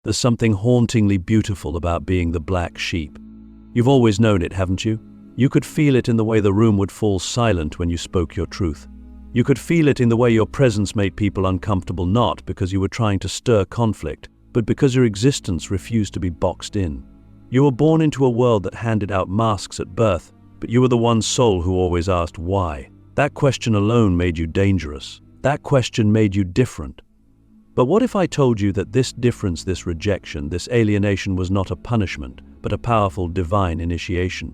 There's something hauntingly beautiful about being the black sheep. You've always known it, haven't you? You could feel it in the way the room would fall silent when you spoke your truth. You could feel it in the way your presence made people uncomfortable, not because you were trying to stir conflict, but because your existence refused to be boxed in. You were born into a world that handed out masks at birth, but you were the one soul who always asked why. That question alone made you dangerous. That question made you different. But what if I told you that this difference, this rejection, this alienation was not a punishment, but a powerful divine initiation?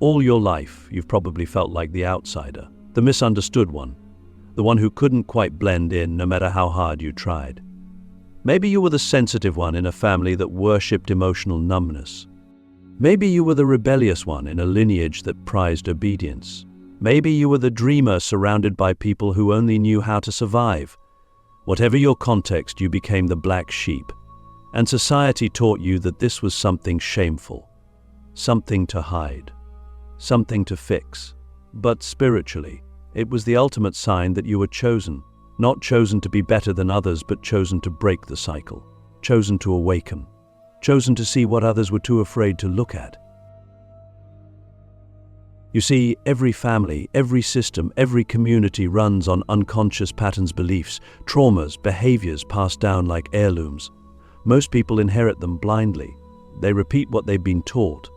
All your life, you've probably felt like the outsider, the misunderstood one, the one who couldn't quite blend in no matter how hard you tried. Maybe you were the sensitive one in a family that worshipped emotional numbness. Maybe you were the rebellious one in a lineage that prized obedience. Maybe you were the dreamer surrounded by people who only knew how to survive. Whatever your context, you became the black sheep, and society taught you that this was something shameful, something to hide, something to fix. But spiritually, it was the ultimate sign that you were chosen, not chosen to be better than others, but chosen to break the cycle, chosen to awaken, chosen to see what others were too afraid to look at. You see, every family, every system, every community runs on unconscious patterns, beliefs, traumas, behaviors passed down like heirlooms. Most people inherit them blindly. They repeat what they've been taught.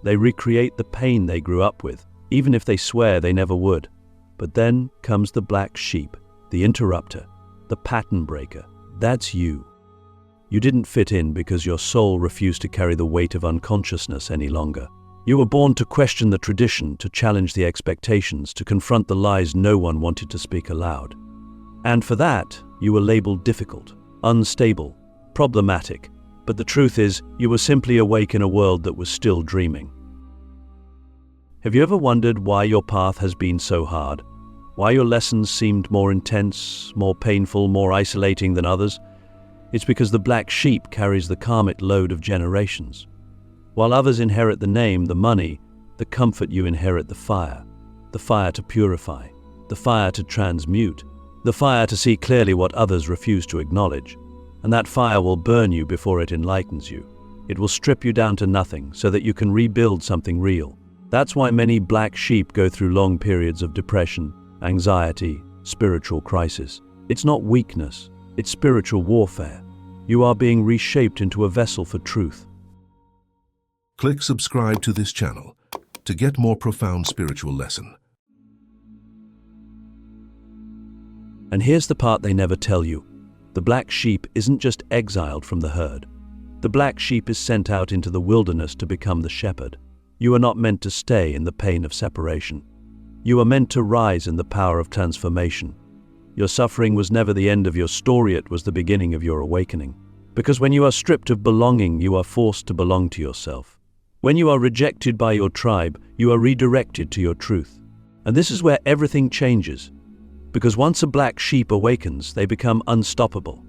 They recreate the pain they grew up with, even if they swear they never would. But then comes the black sheep, the interrupter, the pattern breaker. That's you. You didn't fit in because your soul refused to carry the weight of unconsciousness any longer. You were born to question the tradition, to challenge the expectations, to confront the lies no one wanted to speak aloud. And for that, you were labeled difficult, unstable, problematic. But the truth is, you were simply awake in a world that was still dreaming. Have you ever wondered why your path has been so hard? Why your lessons seemed more intense, more painful, more isolating than others? It's because the black sheep carries the karmic load of generations. While others inherit the name, the money, the comfort, you inherit the fire to purify, the fire to transmute, the fire to see clearly what others refuse to acknowledge. And that fire will burn you before it enlightens you. It will strip you down to nothing so that you can rebuild something real. That's why many black sheep go through long periods of depression, anxiety, spiritual crisis. It's not weakness, it's spiritual warfare. You are being reshaped into a vessel for truth. Click subscribe to this channel to get more profound spiritual lesson. And here's the part they never tell you. The black sheep isn't just exiled from the herd. The black sheep is sent out into the wilderness to become the shepherd. You are not meant to stay in the pain of separation. You are meant to rise in the power of transformation. Your suffering was never the end of your story, it was the beginning of your awakening. Because when you are stripped of belonging, you are forced to belong to yourself. When you are rejected by your tribe, you are redirected to your truth. And this is where everything changes. Because once a black sheep awakens, they become unstoppable.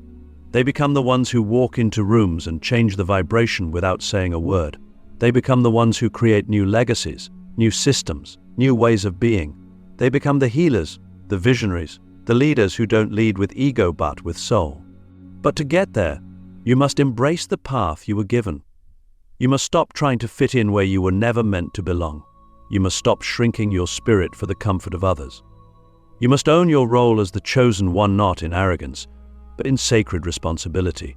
They become the ones who walk into rooms and change the vibration without saying a word. They become the ones who create new legacies, new systems, new ways of being. They become the healers, the visionaries, the leaders who don't lead with ego but with soul. But to get there, you must embrace the path you were given. You must stop trying to fit in where you were never meant to belong. You must stop shrinking your spirit for the comfort of others. You must own your role as the chosen one, not in arrogance, but in sacred responsibility.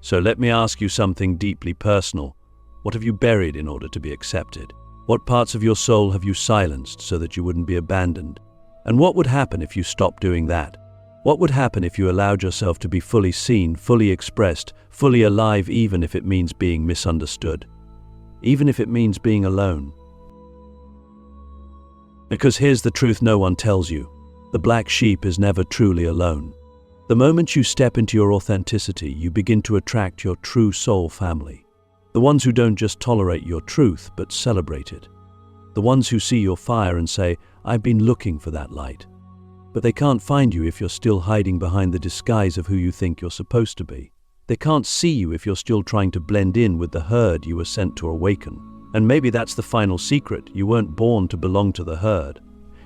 So let me ask you something deeply personal. What have you buried in order to be accepted? What parts of your soul have you silenced so that you wouldn't be abandoned? And what would happen if you stopped doing that? What would happen if you allowed yourself to be fully seen, fully expressed, fully alive, even if it means being misunderstood? Even if it means being alone? Because here's the truth no one tells you. The black sheep is never truly alone. The moment you step into your authenticity, you begin to attract your true soul family. The ones who don't just tolerate your truth, but celebrate it. The ones who see your fire and say, "I've been looking for that light." But they can't find you if you're still hiding behind the disguise of who you think you're supposed to be. They can't see you if you're still trying to blend in with the herd you were sent to awaken. And maybe that's the final secret. You weren't born to belong to the herd.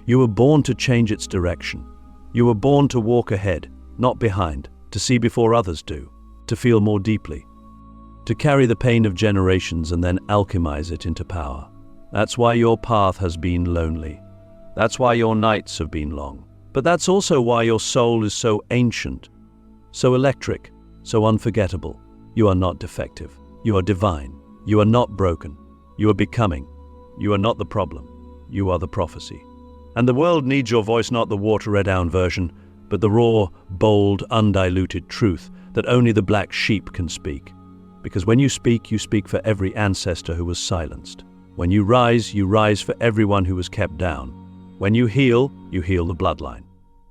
You were born to change its direction. You were born to walk ahead, not behind, to see before others do. to feel more deeply, to carry the pain of generations and then alchemize it into power. That's why your path has been lonely. That's why your nights have been long. But that's also why your soul is so ancient, so electric, so unforgettable. You are not defective. You are divine. You are not broken. You are becoming. You are not the problem. You are the prophecy. And the world needs your voice, not the watered-down version, but the raw, bold, undiluted truth that only the black sheep can speak. Because when you speak for every ancestor who was silenced. When you rise for everyone who was kept down. When you heal the bloodline.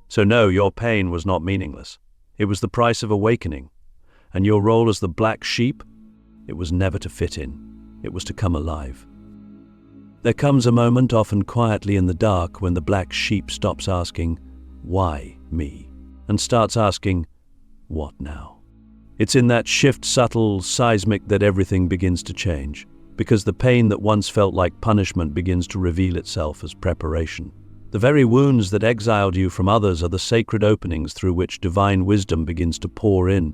So no, your pain was not meaningless. It was the price of awakening. And your role as the black sheep, it was never to fit in. It was to come alive. There comes a moment, often quietly in the dark, when the black sheep stops asking, "Why me?" and starts asking, "What now?" It's in that shift, subtle, seismic, that everything begins to change, because the pain that once felt like punishment begins to reveal itself as preparation. The very wounds that exiled you from others are the sacred openings through which divine wisdom begins to pour in.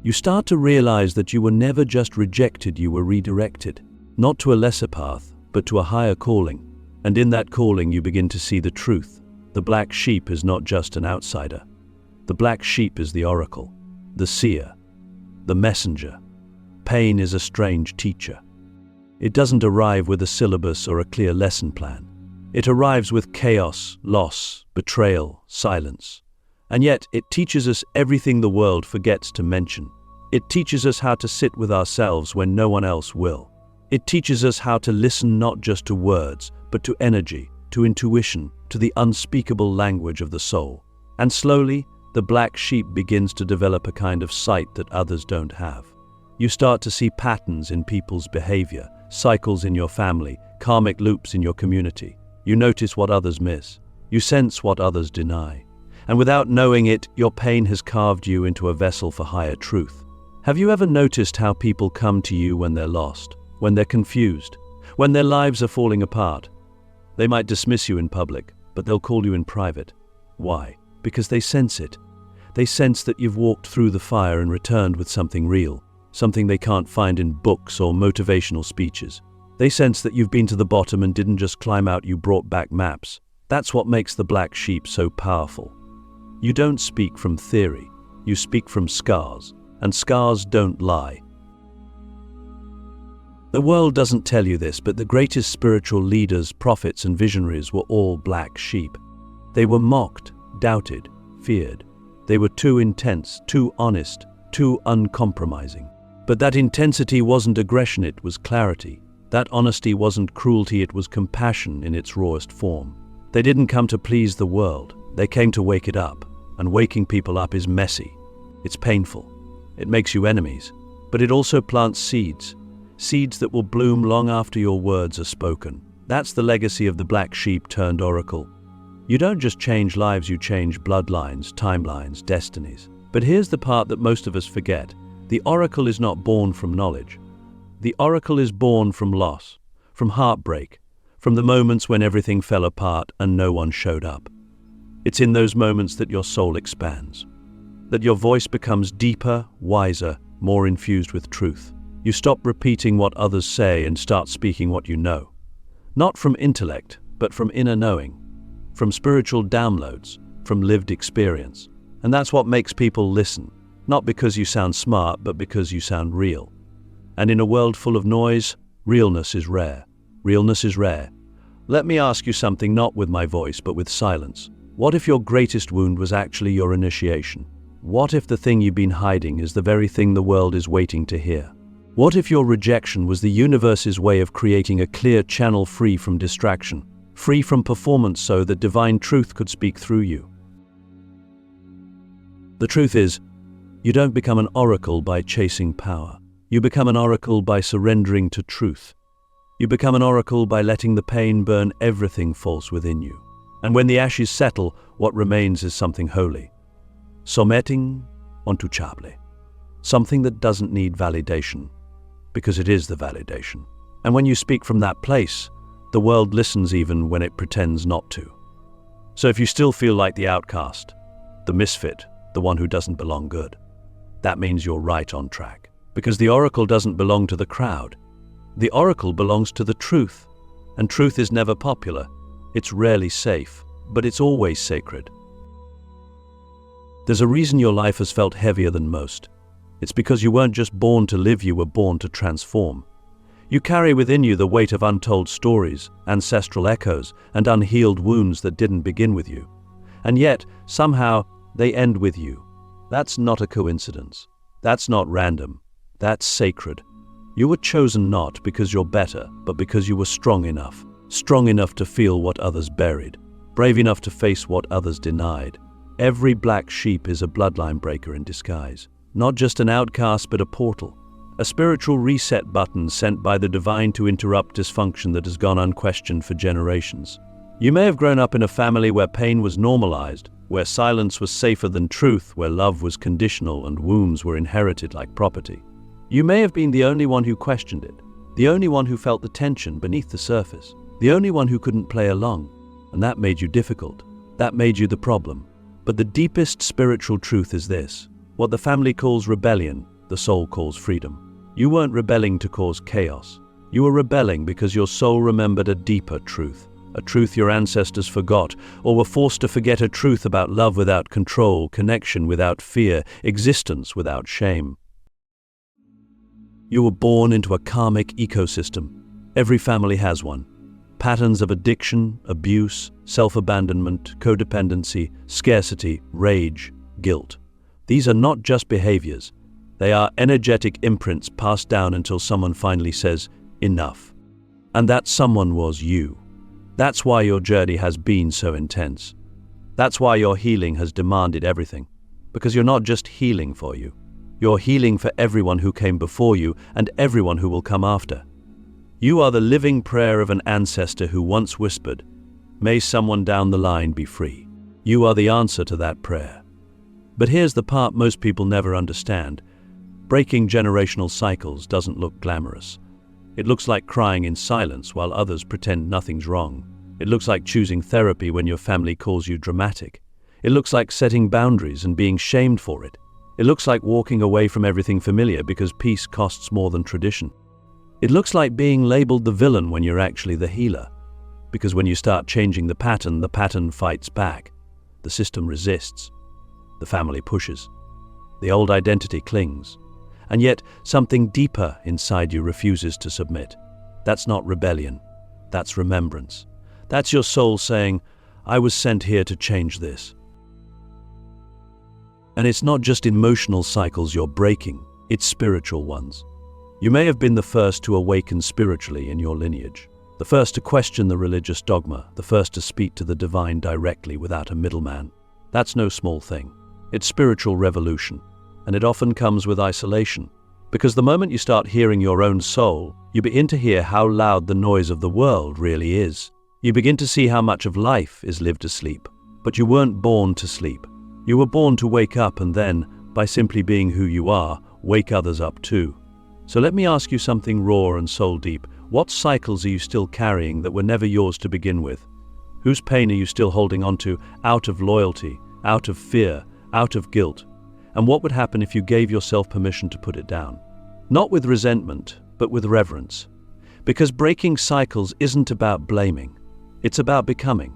You start to realize that you were never just rejected, you were redirected, not to a lesser path, but to a higher calling. And in that calling you begin to see the truth. The black sheep is not just an outsider. The black sheep is the oracle, the seer, the messenger. Pain is a strange teacher. It doesn't arrive with a syllabus or a clear lesson plan. It arrives with chaos, loss, betrayal, silence. And yet it teaches us everything the world forgets to mention. It teaches us how to sit with ourselves when no one else will. It teaches us how to listen not just to words, but to energy, to intuition, to the unspeakable language of the soul. And slowly, the black sheep begins to develop a kind of sight that others don't have. You start to see patterns in people's behavior, cycles in your family, karmic loops in your community. You notice what others miss. You sense what others deny. And without knowing it, your pain has carved you into a vessel for higher truth. Have you ever noticed how people come to you when they're lost, when they're confused, when their lives are falling apart? They might dismiss you in public, but they'll call you in private. Why? Because they sense it. They sense that you've walked through the fire and returned with something real, something they can't find in books or motivational speeches. They sense that you've been to the bottom and didn't just climb out, you brought back maps. That's what makes the black sheep so powerful. You don't speak from theory, you speak from scars, and scars don't lie. The world doesn't tell you this, but the greatest spiritual leaders, prophets, and visionaries were all black sheep. They were mocked, doubted, feared. They were too intense, too honest, too uncompromising. But that intensity wasn't aggression, it was clarity. That honesty wasn't cruelty, it was compassion in its rawest form. They didn't come to please the world, they came to wake it up. And waking people up is messy. It's painful. It makes you enemies. But it also plants seeds. Seeds that will bloom long after your words are spoken. That's the legacy of the black sheep turned oracle. You don't just change lives, you change bloodlines, timelines, destinies. But here's the part that most of us forget. The oracle is not born from knowledge. The oracle is born from loss, from heartbreak, from the moments when everything fell apart and no one showed up. It's in those moments that your soul expands, that your voice becomes deeper, wiser, more infused with truth. You stop repeating what others say and start speaking what you know. Not from intellect, but from inner knowing, from spiritual downloads, from lived experience. And that's what makes people listen, not because you sound smart, but because you sound real. And in a world full of noise, realness is rare. Realness is rare. Let me ask you something, not with my voice, but with silence. What if your greatest wound was actually your initiation? What if the thing you've been hiding is the very thing the world is waiting to hear? What if your rejection was the universe's way of creating a clear channel free from distraction, free from performance, so that divine truth could speak through you? The truth is, you don't become an oracle by chasing power. You become an oracle by surrendering to truth. You become an oracle by letting the pain burn everything false within you. And when the ashes settle, what remains is something holy. Something untouchable. Something that doesn't need validation, because it is the validation. And when you speak from that place, the world listens even when it pretends not to. So if you still feel like the outcast, the misfit, the one who doesn't belong, good. that means you're right on track. Because the oracle doesn't belong to the crowd. The oracle belongs to the truth. And truth is never popular. It's rarely safe, but it's always sacred. There's a reason your life has felt heavier than most. It's because you weren't just born to live, you were born to transform. You carry within you the weight of untold stories, ancestral echoes, and unhealed wounds that didn't begin with you. And yet, somehow, they end with you. That's not a coincidence. That's not random. That's sacred. You were chosen not because you're better, but because you were strong enough to feel what others buried, brave enough to face what others denied. Every black sheep is a bloodline breaker in disguise. Not just an outcast, but a portal. A spiritual reset button sent by the divine to interrupt dysfunction that has gone unquestioned for generations. You may have grown up in a family where pain was normalized, where silence was safer than truth, where love was conditional and wounds were inherited like property. You may have been the only one who questioned it, the only one who felt the tension beneath the surface, the only one who couldn't play along, and that made you difficult. That made you the problem. But the deepest spiritual truth is this: what the family calls rebellion, the soul calls freedom. You weren't rebelling to cause chaos. You were rebelling because your soul remembered a deeper truth, a truth your ancestors forgot, or were forced to forget, a truth about love without control, connection without fear, existence without shame. You were born into a karmic ecosystem. Every family has one. Patterns of addiction, abuse, self-abandonment, codependency, scarcity, rage, guilt. These are not just behaviors. They are energetic imprints passed down until someone finally says, enough. And that someone was you. That's why your journey has been so intense. That's why your healing has demanded everything. Because you're not just healing for you. You're healing for everyone who came before you and everyone who will come after. You are the living prayer of an ancestor who once whispered, "May someone down the line be free." You are the answer to that prayer. But here's the part most people never understand. Breaking generational cycles doesn't look glamorous. It looks like crying in silence while others pretend nothing's wrong. It looks like choosing therapy when your family calls you dramatic. It looks like setting boundaries and being shamed for it. It looks like walking away from everything familiar because peace costs more than tradition. It looks like being labeled the villain when you're actually the healer. Because when you start changing the pattern fights back. The system resists. The family pushes. The old identity clings. And yet, something deeper inside you refuses to submit. That's not rebellion. That's remembrance. That's your soul saying, I was sent here to change this. And it's not just emotional cycles you're breaking, it's spiritual ones. You may have been the first to awaken spiritually in your lineage, the first to question the religious dogma, the first to speak to the divine directly without a middleman. That's no small thing. It's spiritual revolution, and it often comes with isolation. Because the moment you start hearing your own soul, you begin to hear how loud the noise of the world really is. You begin to see how much of life is lived asleep. But you weren't born to sleep. You were born to wake up and then, by simply being who you are, wake others up too. So let me ask you something raw and soul deep. What cycles are you still carrying that were never yours to begin with? Whose pain are you still holding onto out of loyalty, out of fear, out of guilt? And what would happen if you gave yourself permission to put it down? Not with resentment, but with reverence. Because breaking cycles isn't about blaming. It's about becoming.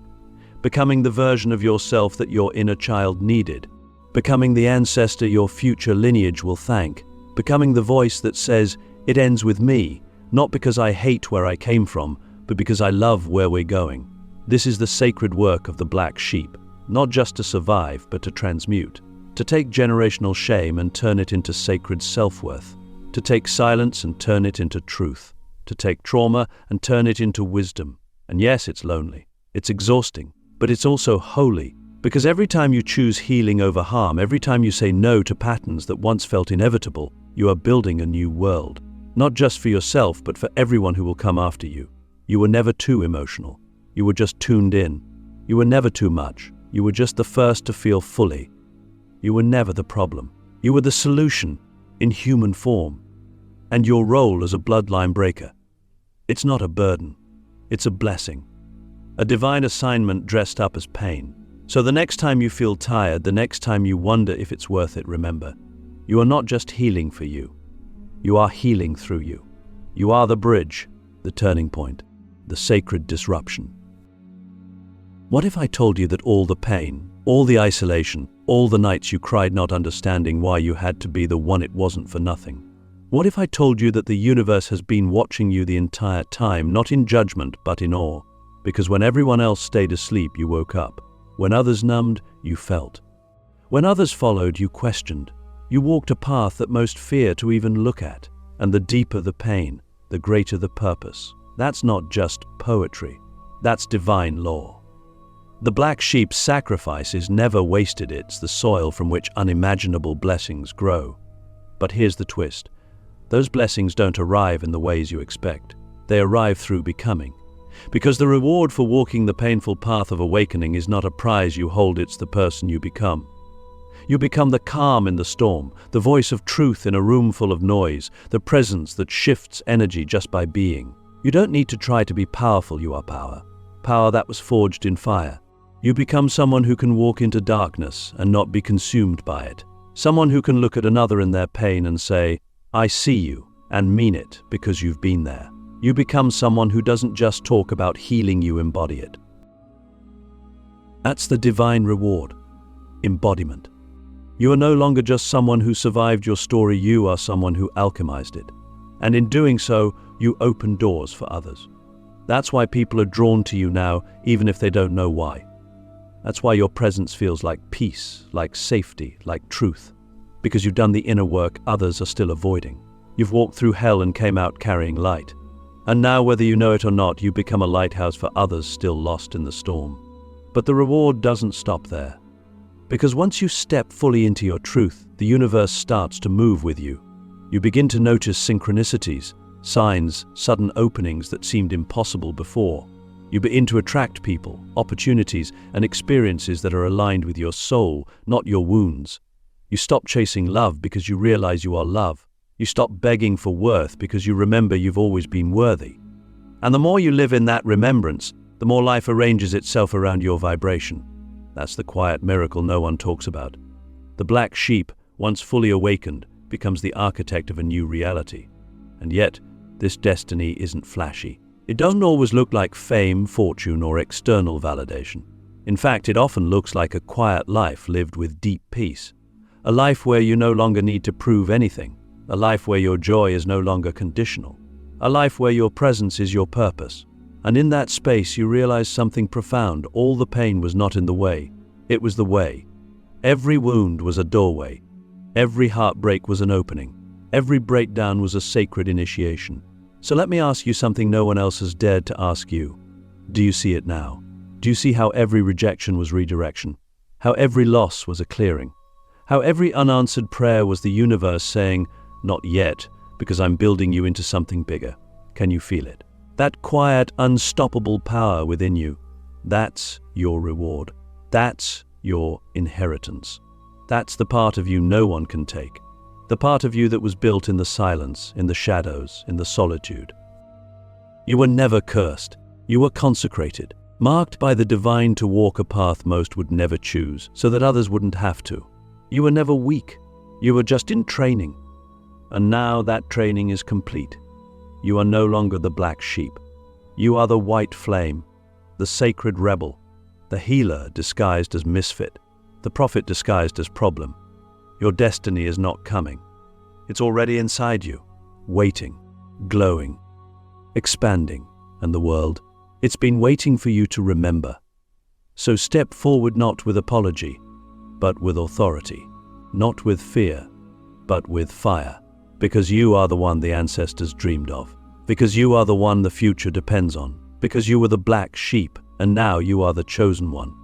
Becoming the version of yourself that your inner child needed. Becoming the ancestor your future lineage will thank. Becoming the voice that says, it ends with me, not because I hate where I came from, but because I love where we're going. This is the sacred work of the black sheep, not just to survive, but to transmute. To take generational shame and turn it into sacred self-worth. To take silence and turn it into truth. To take trauma and turn it into wisdom. And yes, it's lonely. It's exhausting. But it's also holy. Because every time you choose healing over harm, every time you say no to patterns that once felt inevitable, you are building a new world. Not just for yourself, but for everyone who will come after you. You were never too emotional. You were just tuned in. You were never too much. You were just the first to feel fully. You were never the problem. You were the solution, in human form. And your role as a bloodline breaker, it's not a burden. It's a blessing. A divine assignment dressed up as pain. So the next time you feel tired, the next time you wonder if it's worth it, remember, You are not just healing for you. You are healing through you. You are the bridge, the turning point, the sacred disruption. What if I told you that all the pain, all the isolation, all the nights you cried not understanding why you had to be the one, it wasn't for nothing? What if I told you that the universe has been watching you the entire time, not in judgment but in awe? Because when everyone else stayed asleep, you woke up. When others numbed, you felt. When others followed, you questioned. You walked a path that most fear to even look at. And the deeper the pain, the greater the purpose. That's not just poetry. That's divine law. The black sheep's sacrifice is never wasted. It's the soil from which unimaginable blessings grow. But here's the twist. Those blessings don't arrive in the ways you expect. They arrive through becoming. Because the reward for walking the painful path of awakening is not a prize you hold, it's the person you become. You become the calm in the storm, the voice of truth in a room full of noise, the presence that shifts energy just by being. You don't need to try to be powerful, you are power. Power that was forged in fire. You become someone who can walk into darkness and not be consumed by it. Someone who can look at another in their pain and say, I see you, and mean it because you've been there. You become someone who doesn't just talk about healing, you embody it. That's the divine reward. Embodiment. You are no longer just someone who survived your story, you are someone who alchemized it. And in doing so, you open doors for others. That's why people are drawn to you now, even if they don't know why. That's why your presence feels like peace, like safety, like truth. Because you've done the inner work others are still avoiding. You've walked through hell and came out carrying light. And now, whether you know it or not, you become a lighthouse for others still lost in the storm. But the reward doesn't stop there. Because once you step fully into your truth, the universe starts to move with you. You begin to notice synchronicities, signs, sudden openings that seemed impossible before. You begin to attract people, opportunities, and experiences that are aligned with your soul, not your wounds. You stop chasing love because you realize you are love. You stop begging for worth because you remember you've always been worthy. And the more you live in that remembrance, the more life arranges itself around your vibration. That's the quiet miracle no one talks about. The black sheep, once fully awakened, becomes the architect of a new reality. And yet, this destiny isn't flashy. It doesn't always look like fame, fortune, or external validation. In fact, it often looks like a quiet life lived with deep peace. A life where you no longer need to prove anything. A life where your joy is no longer conditional. A life where your presence is your purpose. And in that space you realize something profound. All the pain was not in the way. It was the way. Every wound was a doorway. Every heartbreak was an opening. Every breakdown was a sacred initiation. So let me ask you something no one else has dared to ask you. Do you see it now? Do you see how every rejection was redirection? How every loss was a clearing? How every unanswered prayer was the universe saying, not yet, because I'm building you into something bigger. Can you feel it? That quiet, unstoppable power within you, that's your reward. That's your inheritance. That's the part of you no one can take. The part of you that was built in the silence, in the shadows, in the solitude. You were never cursed. You were consecrated, marked by the divine to walk a path most would never choose, so that others wouldn't have to. You were never weak. You were just in training. And now that training is complete. You are no longer the black sheep. You are the white flame, the sacred rebel, the healer disguised as misfit, the prophet disguised as problem. Your destiny is not coming. It's already inside you, waiting, glowing, expanding, and the world, it's been waiting for you to remember. So step forward not with apology, but with authority, not with fear, but with fire, because you are the one the ancestors dreamed of, because you are the one the future depends on, because you were the black sheep, and now you are the chosen one.